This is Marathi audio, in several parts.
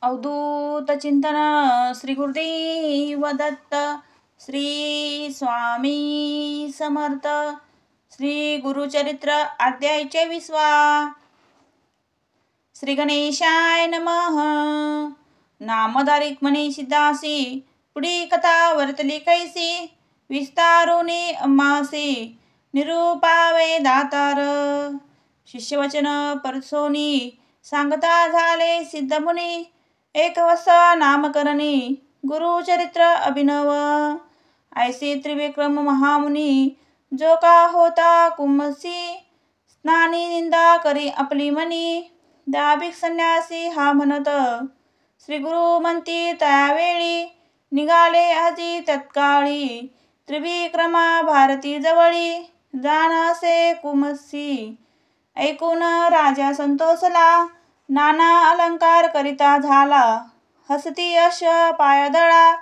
अवधूत चिंतन श्री गुरुदेव दत्त श्री स्वामी समर्थ श्री गुरुचरित्र अध्याय 24 श्री गणेशाय नमः। नामधारिक म्हणे सिद्धासी पुढी कथा वर्तली कैसी विस्तारुनी अम्मासी निरूपावे दातार शिष्यवचन परसोनी सांगता झाले सिद्धमुनी एक वसा नामकरणी गुरुचरित्र अभिनव ऐसे त्रिविक्रम महामुनी जो का होता कुमसी स्नानी निंदा करी आपली मनी दाभिक संन्यासी हा म्हणत श्री गुरु म्हणती त्यावेळी निघाले आजी तत्काळी त्रिविक्रमा भारती जवळी जाणासे कुमसी ऐकून राजा संतोषला नाना अलंकार करिता झाला हसती यश पायदळा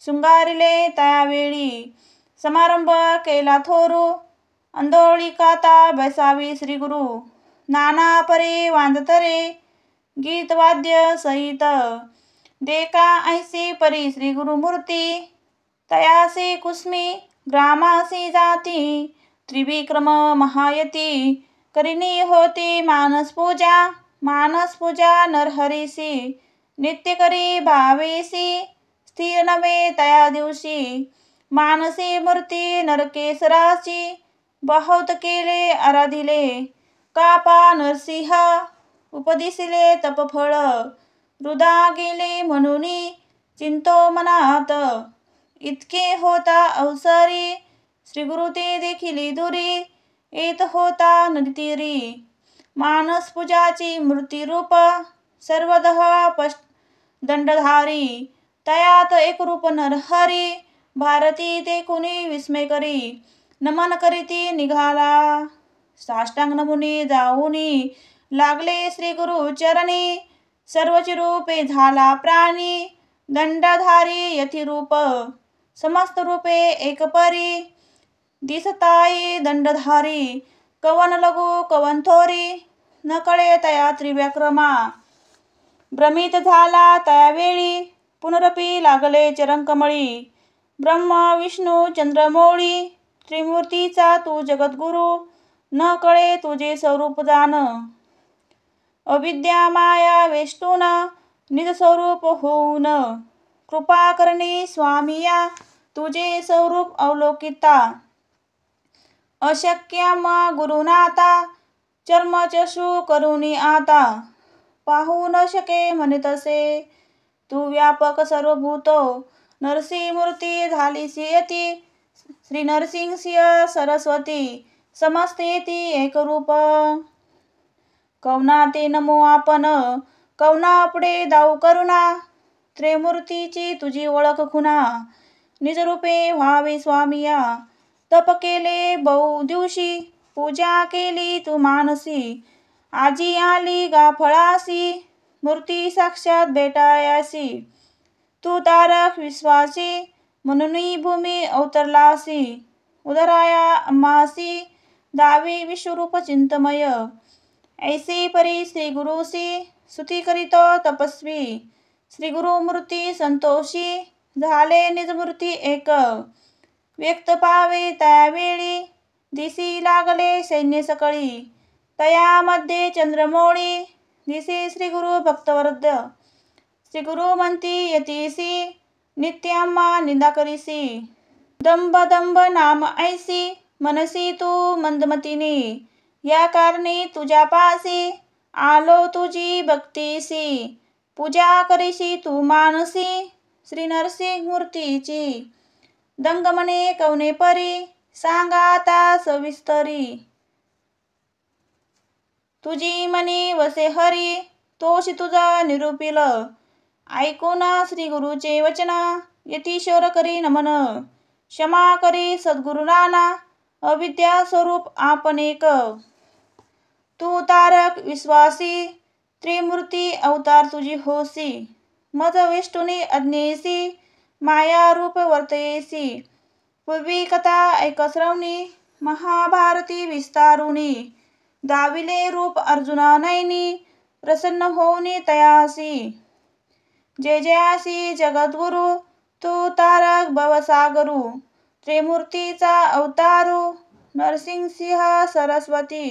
शृंगारिले त्यावेळी समारंभ केला थोरू अंधोळी काता बैसावी श्री गुरु नाना परी वांदतरे गीतवाद्य सहित देका ऐसी परी श्री गुरुमूर्ती तयासी कुस्मी ग्रामासी जाती त्रिविक्रम महायती करिनी होती मानस पूजा नरहरीसी नित्य करी भावेसी स्थिर नवे तया दिवशी मानसी मूर्ती नरकेसराची बहुत केले आराधिले कापा नरसिंह उपदिसिले तपफळ हृदा गेले म्हणून चिंतो मनात इतके होता अवसरी श्री गुरु ते देखिली दुरी येत होता नदीतीरी मानस पूजाची मूर्ती रूप सर्वदह दंडधारी तयात एक रूप नरहरी भारती ते कुणी विस्मय करी नमन करीती निघाला साष्टांग नमुनी जाऊनी लागले श्री गुरु चरणी सर्वची रूपे झाला प्राणी दंडधारी यथी रूप समस्त रूपे एक परी दिसताई दंडधारी कवन लघु कवन थोरी न कळे तया त्रिव्याक्रमा भ्रमित झाला त्यावेळी पुनरपी लागले चरणकमळी ब्रह्म विष्णू चंद्रमौळी त्रिमूर्तीचा तू जगद्गुरु न कळे तुझे स्वरूप जाण अविद्या माया वेष्टून निज स्वरूप होऊन कृपा करणी स्वामिया तुझे स्वरूप अवलोकिता अशक्य मग गुरुनाथा चर्मचशू करुणी आता पाहू न शके म्हणे तसे तू व्यापक सर्वभूतो नरसिंहमूर्ती झालीसी यती श्री नरसिंह सरस्वती समस्तेती एकरूप कवना ते नमो आपण कवना पुढे दाऊ करुणा त्रिमूर्तीची तुझी ओळख खुना निजरूपे व्हावे स्वामिया तप केले बहु दिवशी पूजा केली तू मानसी आजी आली गाफळासी मूर्ती साक्षात भेटायासी तू तारक विश्वासी म्हणून भूमी अवतरलासी उदराया अम्मासी दावी विश्वरूप चिंतमय ऐसी परी श्री गुरुसी स्तुती करीतो तपस्वी श्री गुरुमूर्ती संतोषी झाले निजमूर्ती एक व्यक्त पावे त्यावेळी दिसी लागले सैन्य सकळी तयामध्ये चंद्रमौळी दिसे श्री गुरु भक्तवृद्ध श्री गुरु म्हणती यतीसी नित्याम्मा निंदा करीसी दंभ दंभ नाम ऐसी मनसी तू मंदमतीने या कारणी तुझ्या पासी आलो तुझी भक्तीसी पूजा करीसी तू मानसी श्री नरसिंह मूर्तीची दंगमने कवने परी सांगा आता सविस्तरी तुझी मनी वसे हरी तोषी तुझा निरूपिल ऐकून श्री गुरुचे वचन यतीश्वर करी नमन क्षमा करी सद्गुरु नाना अविद्या स्वरूप आपण एक तू तारक विश्वासी त्रिमूर्ती अवतार तुझी होसी मज वेष्टुनी अज्ञेसी माया रूप वर्तयेसी पूर्वी कथा ऐकश्रवणी महाभारती विस्तारुणी दाविले रूप अर्जुना नैनी प्रसन्न होऊनी तयासी जय जयासी जगद्गुरु तू तारक भवसागरू त्रिमूर्तीचा अवतारू नरसिंह सरस्वती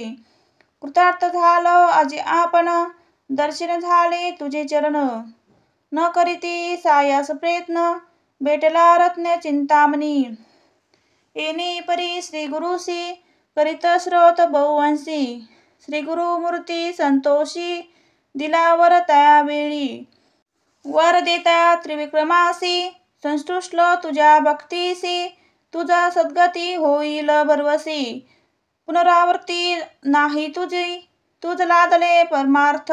कृतार्थ झालो आजी आपण दर्शन झाले तुझे चरण न करीती सायास प्रयत्न भेटला रत्न चिंतामणी येणे परी श्री गुरुसी करीत स्रोत बहुवंशी श्री गुरुमूर्ती संतोषी दिलावर त्यावेळी वर देता त्रिविक्रमासी संतुष्ट तुझ्या भक्तीसी तुझा सद्गती होईल भरवसी पुनरावृत्ती नाही तुझी तुझ लादले परमार्थ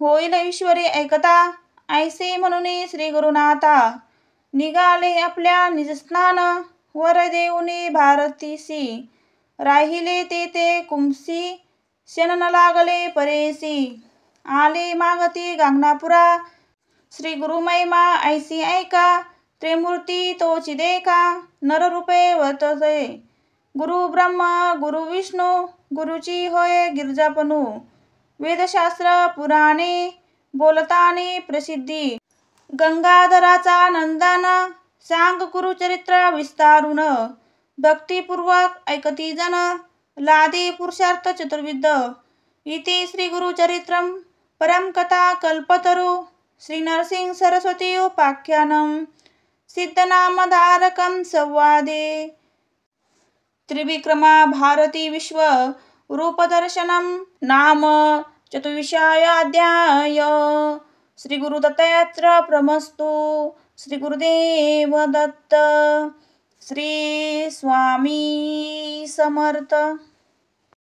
होईल ईश्वरी ऐकता ऐसे म्हणून श्री गुरुनाथा निघाले आपल्या निजस्नान वर देऊनी भारतीसी राहिले ते कुंसी शन न लागले परेसी आले मागती गांगनापुरा श्री गुरुमहिमा ऐसी ऐका त्रिमूर्ती तोची देखा नररूपे वर्तसे गुरु ब्रह्मा गुरु विष्णू गुरुची होय गिरजापनू वेदशास्त्र पुराणे बोलताने प्रसिद्धी गंगाधराचा नंदन सांग गुरुचरित्र विस्तारून भक्तिपूर्वक ऐकती जन लादे पुरुषार्थ चतुर्विध इति श्री गुरुचरित्रम परम कथा कल्पतरू श्री नरसिंह सरस्वती उपाख्यानम सिद्धनामधारकं संवादे त्रिविक्रमा भारती विश्व रूपदर्शनम नाम चतुर्विंशोऽध्याय श्री गुरुदत्तात्र प्रमस्तु श्री गुरुदेव दत्त श्री स्वामी समर्थ।